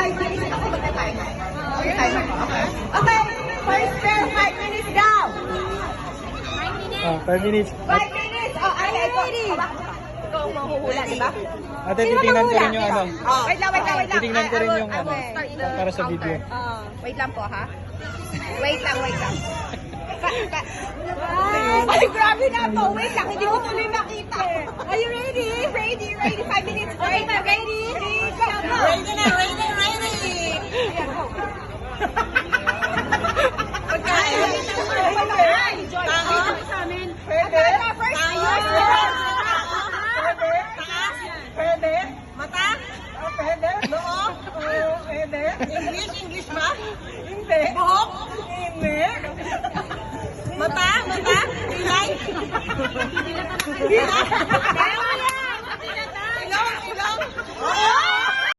5 minutes ako magta-timer. Okay, timer ko. Okay. Okay, first pair, 5 minutes daw. 5 minutes. 5 minutes. Oh, okay, ready. Ikaw ang mahuhula, di ba? Ate, titingnan ko rin yung ano. Wait lang. Titingnan ko rin yung ano. Para sa video. Wait lang po, ha? Wait lang. Ay, grabe na to. Wait lang, hindi ko tuloy makita. Are you ready? Ready. 5 minutes. Okay, ready? Ready na. Pagkain. Sa amin. Pwede. Pwede. Mata? Pwede. Noo? Pwede. English ba? Hindi. Buhok? Hindi. Mata? Ilay? Hindi.